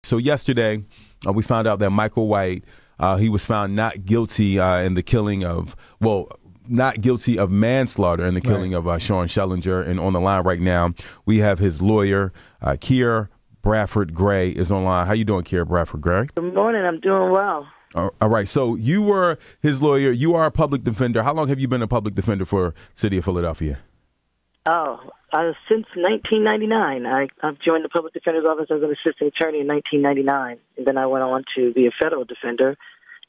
So yesterday, we found out that Michael White, he was found not guilty in the killing of, not guilty of manslaughter in the killing of Sean Schellenger. And on the line right now, we have his lawyer, Keir Bradford-Gray, is online. How you doing, Keir Bradford-Gray? Good morning. I'm doing well. All right. So you were his lawyer. You are a public defender. How long have you been a public defender for City of Philadelphia? Since 1999. I've joined the public defender's office as an assistant attorney in 1999, and then I went on to be a federal defender,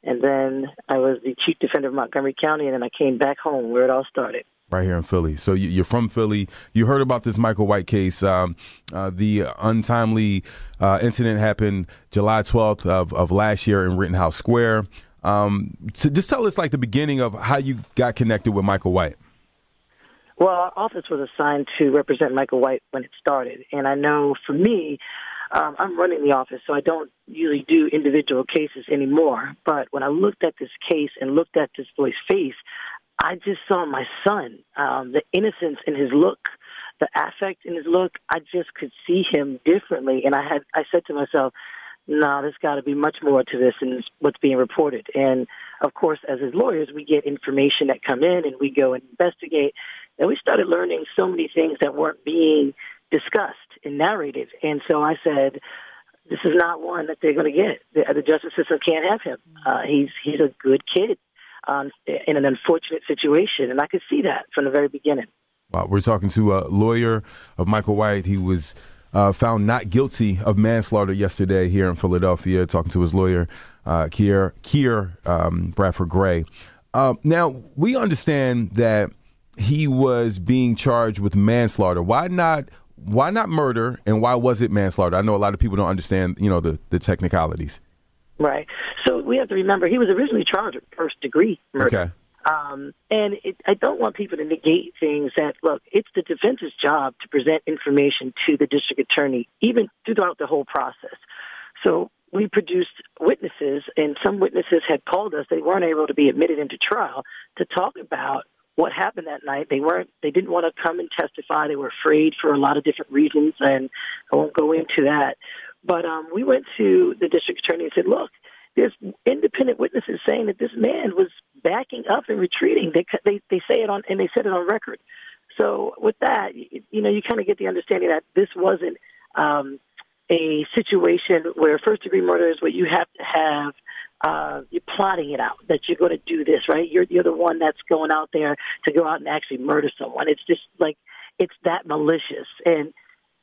and then I was the chief defender of Montgomery County, and then I came back home where it all started. Right here in Philly. So you're from Philly. You heard about this Michael White case. The untimely incident happened July 12th of last year in Rittenhouse Square. So just tell us like the beginning of how you got connected with Michael White. Well, our office was assigned to represent Michael White when it started. And I know for me, I'm running the office, so I don't usually do individual cases anymore. But when I looked at this case and looked at this boy's face, I just saw my son, the innocence in his look, the affect in his look. I just could see him differently. And I said to myself, no, there's got to be much more to this than what's being reported. And, of course, as his lawyers, we get information that come in and we go and investigate. And we started learning so many things that weren't being discussed and narrated. And so I said, this is not one that they're going to get. The justice system can't have him. He's a good kid in an unfortunate situation. And I could see that from the very beginning. Wow. We're talking to a lawyer of Michael White. He was found not guilty of manslaughter yesterday here in Philadelphia, talking to his lawyer, Keir Bradford-Gray. Now, we understand that he was being charged with manslaughter. Why not murder, and why was it manslaughter? I know a lot of people don't understand, the technicalities. Right. So we have to remember he was originally charged with first-degree murder. Okay. I don't want people to negate things that, look, it's the defense's job to present information to the district attorney, even throughout the whole process. So we produced witnesses, and some witnesses had called us. They weren't able to be admitted into trial to talk about what happened that night. They didn't want to come and testify. They were afraid for a lot of different reasons, and I won't go into that. But we went to the district attorney and said, look, there's independent witnesses saying that this man was backing up and retreating. They say it on, and they said it on record. So with that, you kind of get the understanding that this wasn't a situation where first-degree murder is what you have to have. You're plotting it out, that you're going to do this, right? You're the one that's going out there to go out and actually murder someone. It's just like, it's that malicious. And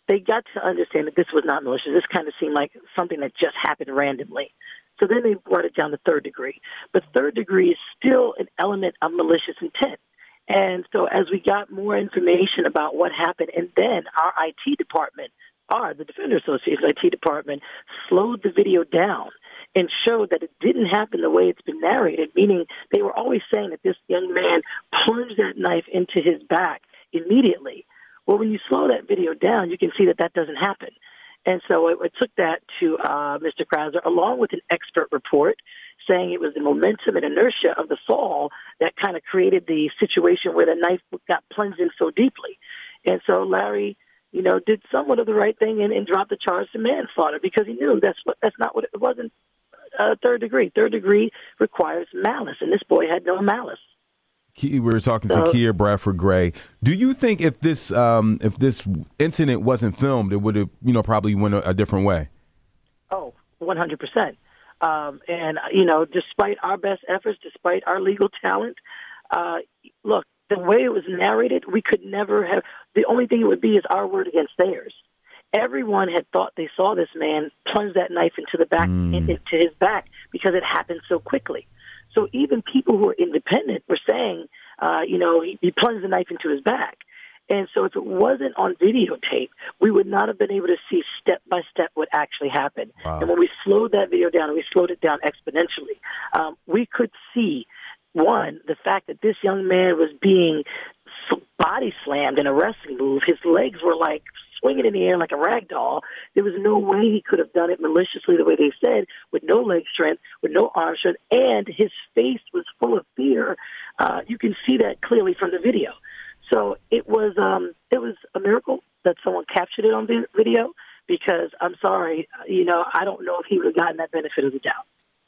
they got to understand that this was not malicious. This kind of seemed like something that just happened randomly. So then they brought it down to third degree. But third degree is still an element of malicious intent. And so as we got more information about what happened, and then our IT department, the Defender Association's IT department, slowed the video down and showed that it didn't happen the way it's been narrated, meaning they were always saying that this young man plunged that knife into his back immediately. Well, when you slow that video down, you can see that doesn't happen. And so I took that to Mr. Krauser, along with an expert report saying it was the momentum and inertia of the fall that kind of created the situation where the knife got plunged in so deeply. And so Larry, did somewhat of the right thing and dropped the charge to manslaughter because he knew that's not what it wasn't. Third degree. Third degree requires malice, and this boy had no malice. We were talking to Keir Bradford-Gray. Do you think if this incident wasn't filmed, it would have probably went a different way? Oh, 100%. And despite our best efforts, despite our legal talent, look, the way it was narrated, we could never have. The only thing it would be is our word against theirs. Everyone had thought they saw this man plunge that knife into the back, into his back, because it happened so quickly. So even people who are independent were saying, he plunged the knife into his back. And so if it wasn't on videotape, we would not have been able to see step by step what actually happened. Wow. And when we slowed that video down, and we slowed it down exponentially, we could see, one, the fact that this young man was being body slammed in a wrestling move. His legs were like swinging in the air like a rag doll. There was no way he could have done it maliciously the way they said, with no leg strength, with no arm strength, and his face was full of fear. You can see that clearly from the video. So it was a miracle that someone captured it on video, because I'm sorry, I don't know if he would have gotten that benefit of the doubt.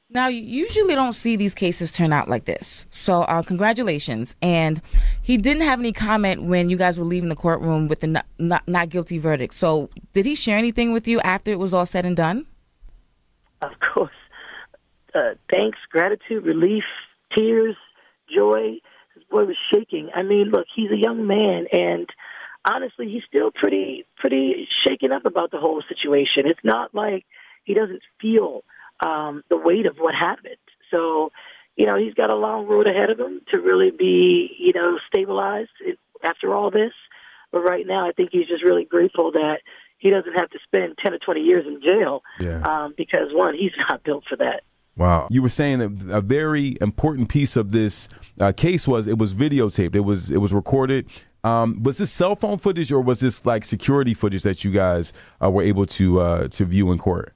Now, you usually don't see these cases turn out like this. So congratulations. And he didn't have any comment when you guys were leaving the courtroom with the not guilty verdict. So did he share anything with you after it was all said and done? Of course. Thanks, gratitude, relief, tears, joy. His boy was shaking. I mean, look, he's a young man, and honestly, he's still pretty shaken up about the whole situation. It's not like he doesn't feel the weight of what happened. So, he's got a long road ahead of him to really be, stabilized after all this. But right now, I think he's just really grateful that he doesn't have to spend 10 or 20 years in jail because, one, he's not built for that. Wow. You were saying that a very important piece of this case was it was videotaped. It was recorded. Was this cell phone footage or was this like security footage that you guys were able to view in court?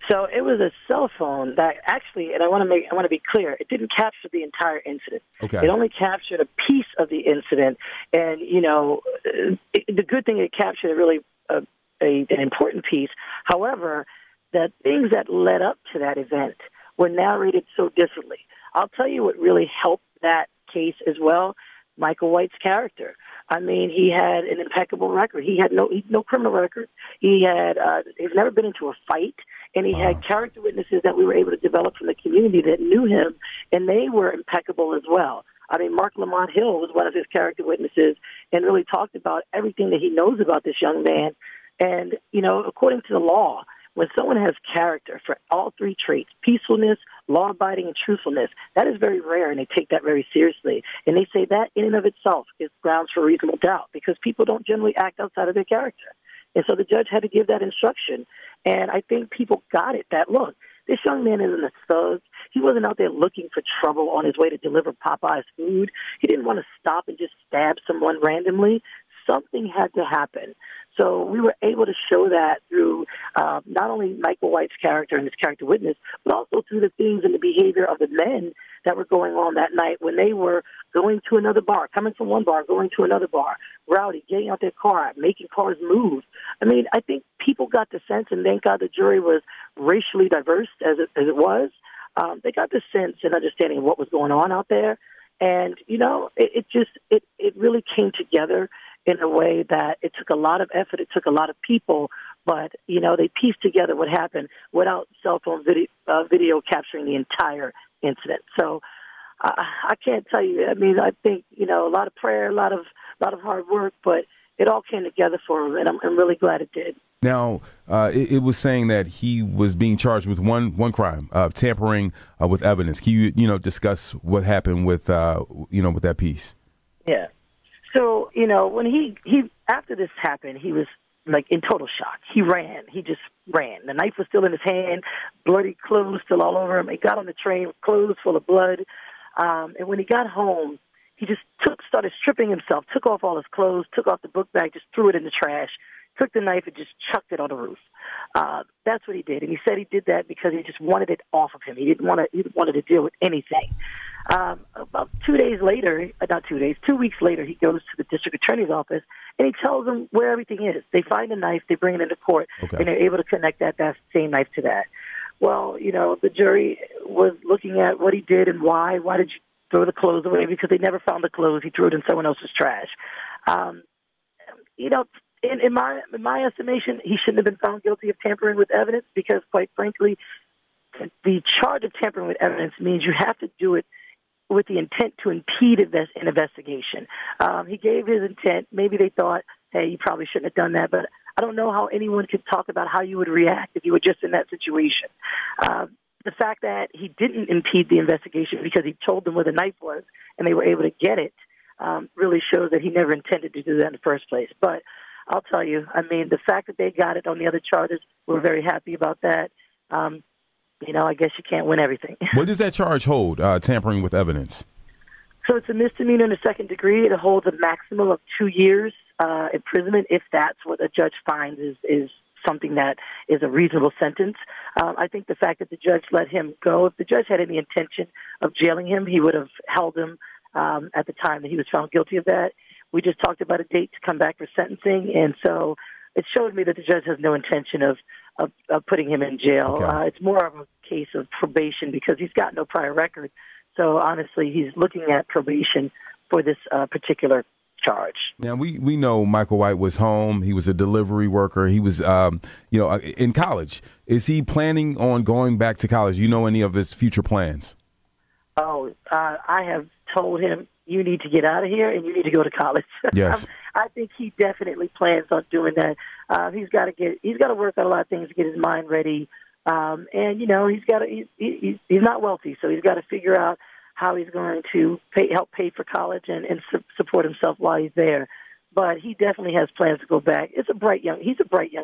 So it was a cell phone that actually, and I want to be clear, it didn't capture the entire incident. Okay. It only captured a piece of the incident, and the good thing it captured really an important piece. However, the things that led up to that event were narrated so differently. I'll tell you what really helped that case as well. Michael White's character. I mean, he had an impeccable record. He had no criminal record. He's never been into a fight, and he had character witnesses that we were able to develop from the community that knew him, and they were impeccable as well. I mean, Mark Lamont Hill was one of his character witnesses and really talked about everything that he knows about this young man. And, according to the law, when someone has character for all three traits, peacefulness, law-abiding, and truthfulness, that is very rare, and they take that very seriously. And they say that in and of itself is grounds for reasonable doubt because people don't generally act outside of their character. And so the judge had to give that instruction. And I think people got it, that, look, this young man isn't a thug. He wasn't out there looking for trouble on his way to deliver Popeye's food. He didn't want to stop and just stab someone randomly. Something had to happen. So we were able to show that through not only Michael White's character and his character witness, but also through the things and the behavior of the men that were going on that night when they were going to another bar, coming from one bar, going to another bar, rowdy, getting out their car, making cars move. I mean, I think people got the sense, and thank God the jury was racially diverse as it was. They got the sense and understanding of what was going on out there. And, it really came together in a way that it took a lot of effort, it took a lot of people, but, they pieced together what happened without cell phone video capturing the entire incident. So I can't tell you. I mean, I think, a lot of prayer, a lot of hard work, but it all came together for him, and I'm really glad it did. Now, it was saying that he was being charged with one crime, tampering with evidence. Can you, discuss what happened with, with that piece? Yeah. So, when he after this happened, he was like in total shock. He ran. He just ran. The knife was still in his hand, bloody clothes still all over him. He got on the train with clothes full of blood. And when he got home, he just started stripping himself, took off all his clothes, took off the book bag, just threw it in the trash, took the knife and just chucked it on the roof. That's what he did. And he said he did that because he just wanted it off of him. He wanted to deal with anything. About 2 weeks later, he goes to the district attorney's office and he tells them where everything is. They find a knife, they bring it into court, and they're able to connect that same knife to that. Well, the jury was looking at what he did and why. Why did you throw the clothes away? Because they never found the clothes. He threw it in someone else's trash. In my estimation, he shouldn't have been found guilty of tampering with evidence because, quite frankly, the charge of tampering with evidence means you have to do it with the intent to impede an investigation. He gave his intent. Maybe they thought, hey, you probably shouldn't have done that, but I don't know how anyone could talk about how you would react if you were just in that situation. The fact that he didn't impede the investigation because he told them where the knife was and they were able to get it really shows that he never intended to do that in the first place. But I'll tell you, I mean, the fact that they got it on the other charges, we're very happy about that. I guess you can't win everything. What does that charge hold, tampering with evidence? So it's a misdemeanor in the second degree. It holds a maximum of 2 years imprisonment if that's what a judge finds is something that is a reasonable sentence. I think the fact that the judge let him go, if the judge had any intention of jailing him, he would have held him at the time that he was found guilty of that. We just talked about a date to come back for sentencing, and so it showed me that the judge has no intention of putting him in jail. Okay. It's more of a case of probation because he's got no prior record. So honestly, he's looking at probation for this particular charge. Now, we know Michael White was home. He was a delivery worker. He was, in college. Is he planning on going back to college? You know any of his future plans? Oh, I have told him, you need to get out of here and you need to go to college. Yes. I think he definitely plans on doing that. He's got to work on a lot of things to get his mind ready. And he's not wealthy, so he's got to figure out how he's going to help pay for college and support himself while he's there. But he definitely has plans to go back. He's a bright young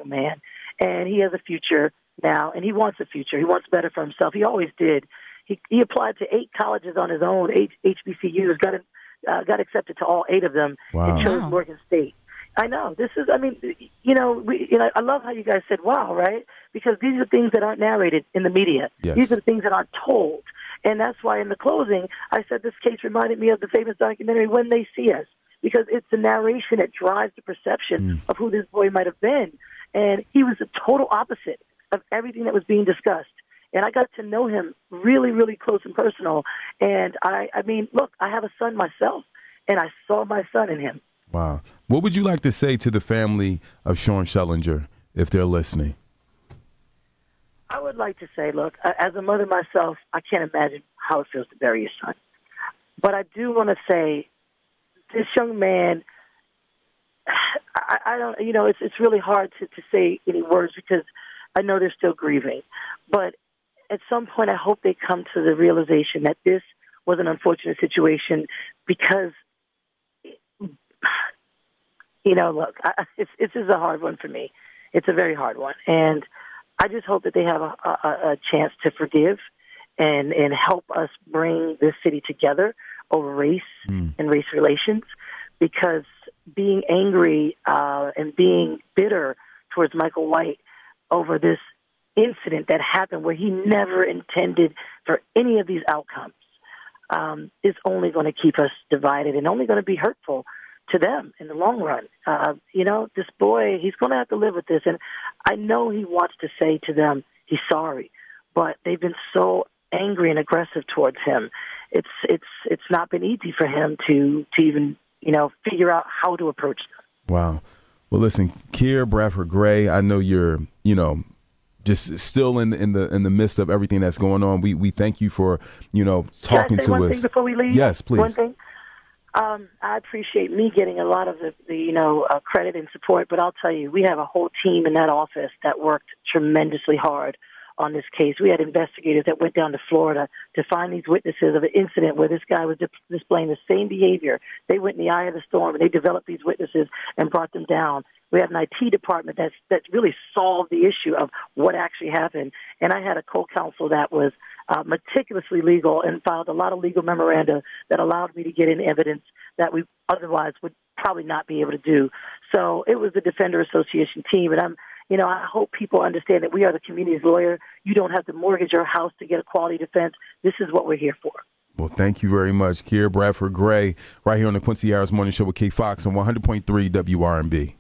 man, and he has a future now, and he wants a future. He wants better for himself. He always did. He applied to 8 colleges on his own, HBCUs, got accepted to all 8 of them, Wow. and chose Morgan State. I know. I love how you guys said, wow, right? Because these are things that aren't narrated in the media. Yes. These are the things that aren't told. And that's why in the closing, I said this case reminded me of the famous documentary, When They See Us, because it's the narration that drives the perception of who this boy might have been. And he was the total opposite of everything that was being discussed. And I got to know him really, really close and personal. And I mean, look, I have a son myself, and I saw my son in him. Wow. What would you like to say to the family of Sean Schellenger if they're listening? I would like to say, look, as a mother myself, I can't imagine how it feels to bury your son. But I do want to say, this young man, I don't, it's really hard to say any words because I know they're still grieving. But at some point, I hope they come to the realization that this was an unfortunate situation because, look, this is a hard one for me. It's a very hard one. And I just hope that they have a chance to forgive and help us bring this city together over race and race relations, because being angry and being bitter towards Michael White over this incident that happened where he never intended for any of these outcomes is only going to keep us divided and only going to be hurtful to them in the long run. This boy, he's going to have to live with this. And I know he wants to say to them he's sorry, but they've been so angry and aggressive towards him. It's not been easy for him to even, figure out how to approach them. Wow. Well, listen, Keir, Bradford-Gray, I know you're, just still in the midst of everything that's going on. We thank you for, talking to us. One thing before we leave? Yes, please. One thing. I appreciate me getting a lot of the credit and support, but I'll tell you, we have a whole team in that office that worked tremendously hard on this case. We had investigators that went down to Florida to find these witnesses of an incident where this guy was displaying the same behavior. They went in the eye of the storm and they developed these witnesses and brought them down. We have an IT department that's really solved the issue of what actually happened. And I had a co-counsel that was meticulously legal and filed a lot of legal memoranda that allowed me to get in evidence that we otherwise would probably not be able to do. So it was the Defender Association team, and I hope people understand that we are the community's lawyer. You don't have to mortgage your house to get a quality defense. This is what we're here for. Well, thank you very much, Keir, Bradford-Gray, right here on the Quincy Harris Morning Show with K Fox on 100.3 WRMB.